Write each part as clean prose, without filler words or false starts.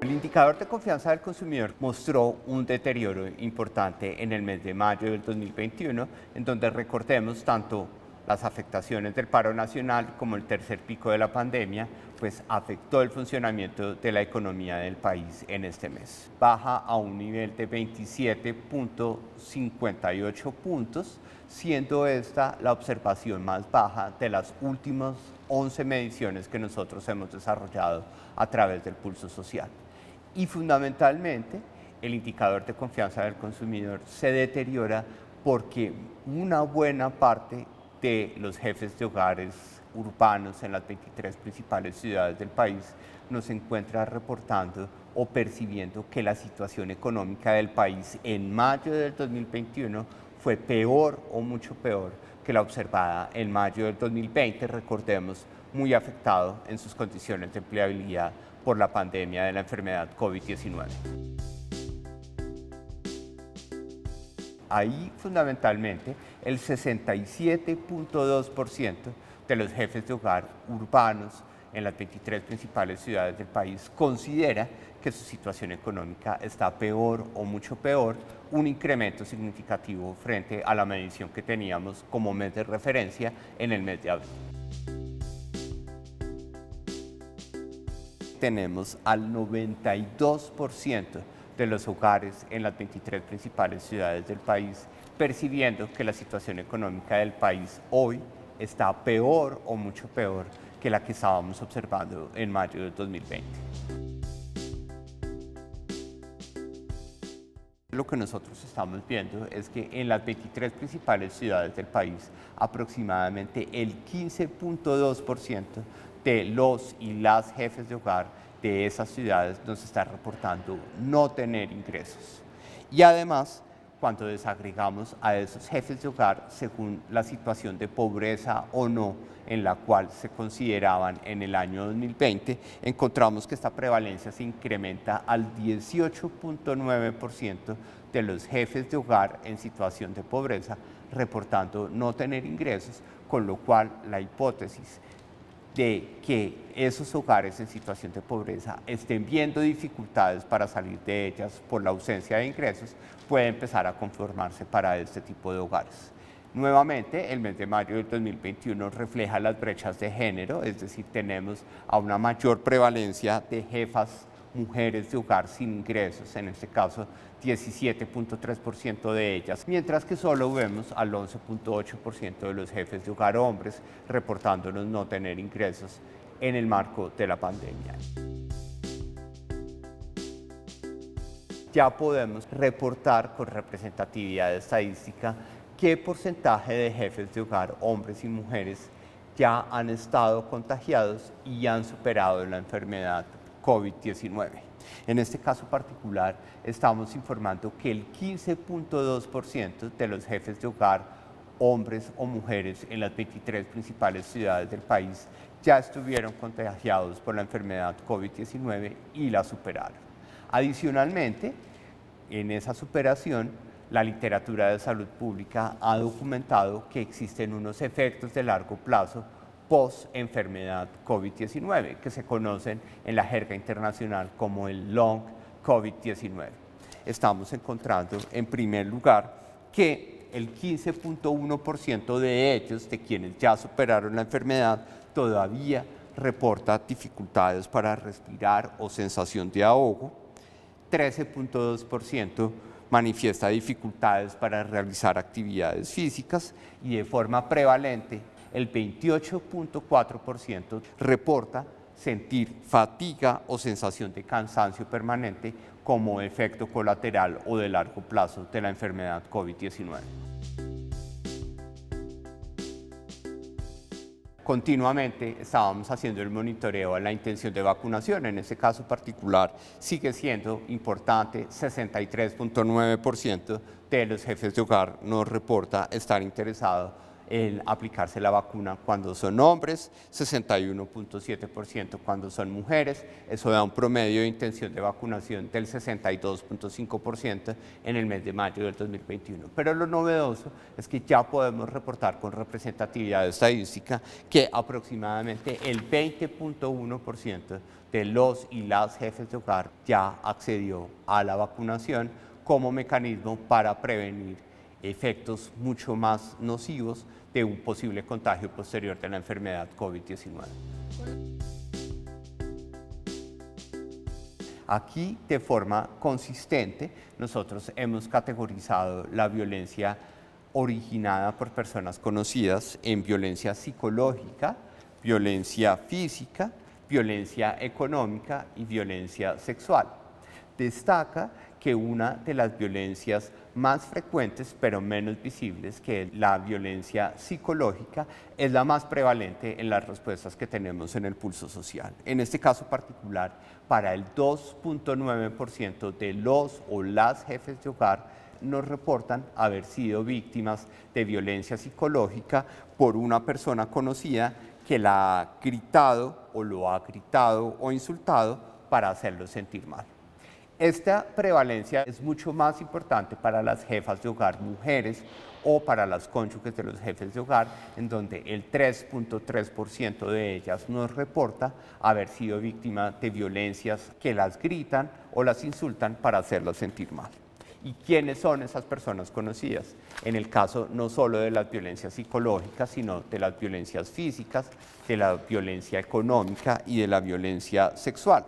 El indicador de confianza del consumidor mostró un deterioro importante en el mes de mayo del 2021, en donde recordemos tanto las afectaciones del paro nacional como el tercer pico de la pandemia, pues afectó el funcionamiento de la economía del país en este mes. Baja a un nivel de 27.58 puntos, siendo esta la observación más baja de las últimas 11 mediciones que nosotros hemos desarrollado a través del pulso social. Y fundamentalmente, el indicador de confianza del consumidor se deteriora porque una buena parte de los jefes de hogares urbanos en las 23 principales ciudades del país nos encuentra reportando o percibiendo que la situación económica del país en mayo del 2021 fue peor o mucho peor que la observada en mayo del 2020, recordemos, muy afectado en sus condiciones de empleabilidad por la pandemia de la enfermedad COVID-19. Ahí, fundamentalmente, el 67.2% de los jefes de hogar urbanos en las 23 principales ciudades del país considera que su situación económica está peor o mucho peor, un incremento significativo frente a la medición que teníamos como mes de referencia en el mes de abril. Tenemos al 92% de los hogares en las 23 principales ciudades del país percibiendo que la situación económica del país hoy está peor o mucho peor que la que estábamos observando en mayo de 2020. Lo que nosotros estamos viendo es que en las 23 principales ciudades del país, aproximadamente el 15.2% de los y las jefes de hogar de esas ciudades nos está reportando no tener ingresos. Y además, cuando desagregamos a esos jefes de hogar según la situación de pobreza o no en la cual se consideraban en el año 2020, encontramos que esta prevalencia se incrementa al 18.9% de los jefes de hogar en situación de pobreza reportando no tener ingresos, con lo cual la hipótesis de que esos hogares en situación de pobreza estén viendo dificultades para salir de ellas por la ausencia de ingresos, puede empezar a conformarse para este tipo de hogares. Nuevamente, el mes de mayo del 2021 refleja las brechas de género, es decir, tenemos a una mayor prevalencia de jefas mujeres de hogar sin ingresos, en este caso 17.3% de ellas, mientras que solo vemos al 11.8% de los jefes de hogar hombres reportándonos no tener ingresos en el marco de la pandemia. Ya podemos reportar con representatividad estadística qué porcentaje de jefes de hogar, hombres y mujeres, ya han estado contagiados y han superado la enfermedad COVID-19. En este caso particular, estamos informando que el 15.2% de los jefes de hogar, hombres o mujeres en las 23 principales ciudades del país, ya estuvieron contagiados por la enfermedad COVID-19 y la superaron. Adicionalmente, en esa superación, la literatura de salud pública ha documentado que existen unos efectos de largo plazo post-enfermedad COVID-19, que se conocen en la jerga internacional como el long COVID-19. Estamos encontrando, en primer lugar, que el 15.1% de ellos, de quienes ya superaron la enfermedad, todavía reporta dificultades para respirar o sensación de ahogo. 13.2% manifiesta dificultades para realizar actividades físicas y de forma prevalente el 28.4% reporta sentir fatiga o sensación de cansancio permanente como efecto colateral o de largo plazo de la enfermedad COVID-19. Continuamente estábamos haciendo el monitoreo a la intención de vacunación. En este caso particular sigue siendo importante, 63.9% de los jefes de hogar nos reporta estar interesado en aplicarse la vacuna cuando son hombres, 61.7% cuando son mujeres. Eso da un promedio de intención de vacunación del 62.5% en el mes de mayo del 2021. Pero lo novedoso es que ya podemos reportar con representatividad estadística que aproximadamente el 20.1% de los y las jefes de hogar ya accedió a la vacunación como mecanismo para prevenir efectos mucho más nocivos de un posible contagio posterior de la enfermedad COVID-19. Aquí, de forma consistente, nosotros hemos categorizado la violencia originada por personas conocidas en violencia psicológica, violencia física, violencia económica y violencia sexual. Destaca que una de las violencias más frecuentes pero menos visibles, que la violencia psicológica, es la más prevalente en las respuestas que tenemos en el pulso social. En este caso particular, para el 2.9% de los o las jefes de hogar nos reportan haber sido víctimas de violencia psicológica por una persona conocida que la ha gritado o lo ha gritado o insultado para hacerlo sentir mal. Esta prevalencia es mucho más importante para las jefas de hogar mujeres o para las cónyuges de los jefes de hogar, en donde el 3.3% de ellas nos reporta haber sido víctima de violencias que las gritan o las insultan para hacerlas sentir mal. ¿Y quiénes son esas personas conocidas? En el caso no solo de las violencias psicológicas, sino de las violencias físicas, de la violencia económica y de la violencia sexual.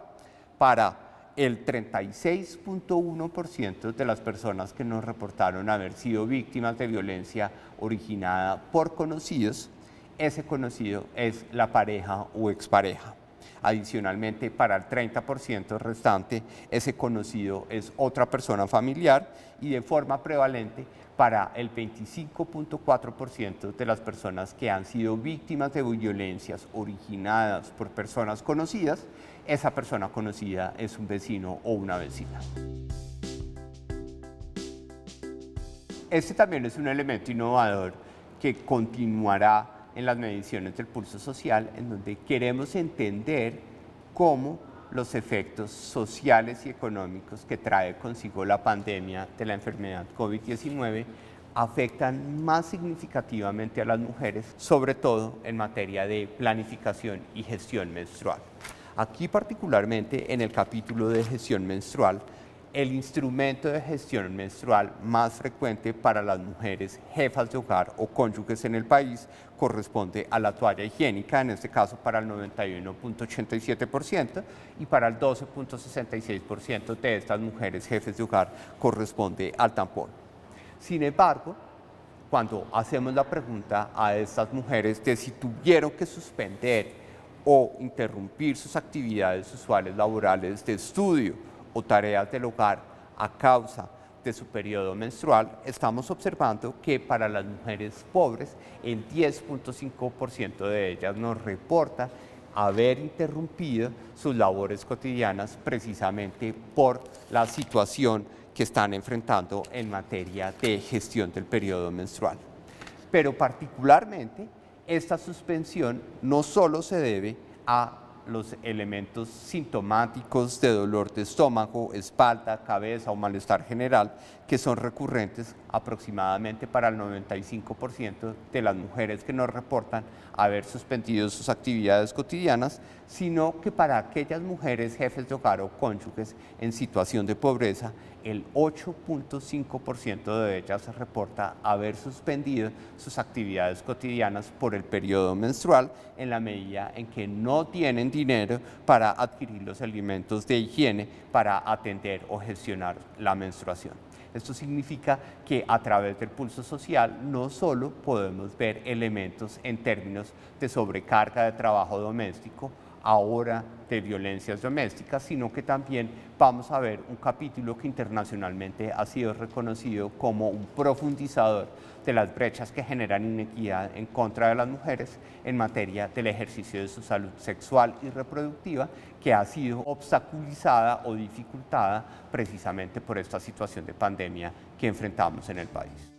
Para el 36.1% de las personas que nos reportaron haber sido víctimas de violencia originada por conocidos, ese conocido es la pareja o expareja. Adicionalmente, para el 30% restante, ese conocido es otra persona familiar, y de forma prevalente para el 25.4% de las personas que han sido víctimas de violencias originadas por personas conocidas, esa persona conocida es un vecino o una vecina. Este también es un elemento innovador que continuará en las mediciones del pulso social, en donde queremos entender cómo los efectos sociales y económicos que trae consigo la pandemia de la enfermedad COVID-19 afectan más significativamente a las mujeres, sobre todo en materia de planificación y gestión menstrual. Aquí particularmente en el capítulo de gestión menstrual, el instrumento de gestión menstrual más frecuente para las mujeres jefas de hogar o cónyuges en el país corresponde a la toalla higiénica, en este caso para el 91.87%, y para el 12.66% de estas mujeres jefes de hogar corresponde al tampón. Sin embargo, cuando hacemos la pregunta a estas mujeres de si tuvieron que suspender o interrumpir sus actividades usuales laborales de estudio o tareas del hogar a causa de su periodo menstrual, estamos observando que para las mujeres pobres, el 10.5% de ellas nos reporta haber interrumpido sus labores cotidianas precisamente por la situación que están enfrentando en materia de gestión del periodo menstrual. Pero particularmente, esta suspensión no solo se debe a los elementos sintomáticos de dolor de estómago, espalda, cabeza o malestar general, que son recurrentes aproximadamente para el 95% de las mujeres que nos reportan haber suspendido sus actividades cotidianas, sino que para aquellas mujeres jefes de hogar o cónyuges en situación de pobreza, el 8.5% de ellas reporta haber suspendido sus actividades cotidianas por el periodo menstrual, en la medida en que no tienen dinero para adquirir los elementos de higiene para atender o gestionar la menstruación. Esto significa que a través del pulso social no solo podemos ver elementos en términos de sobrecarga de trabajo doméstico, ahora de violencias domésticas, sino que también vamos a ver un capítulo que internacionalmente ha sido reconocido como un profundizador de las brechas que generan inequidad en contra de las mujeres en materia del ejercicio de su salud sexual y reproductiva, que ha sido obstaculizada o dificultada precisamente por esta situación de pandemia que enfrentamos en el país.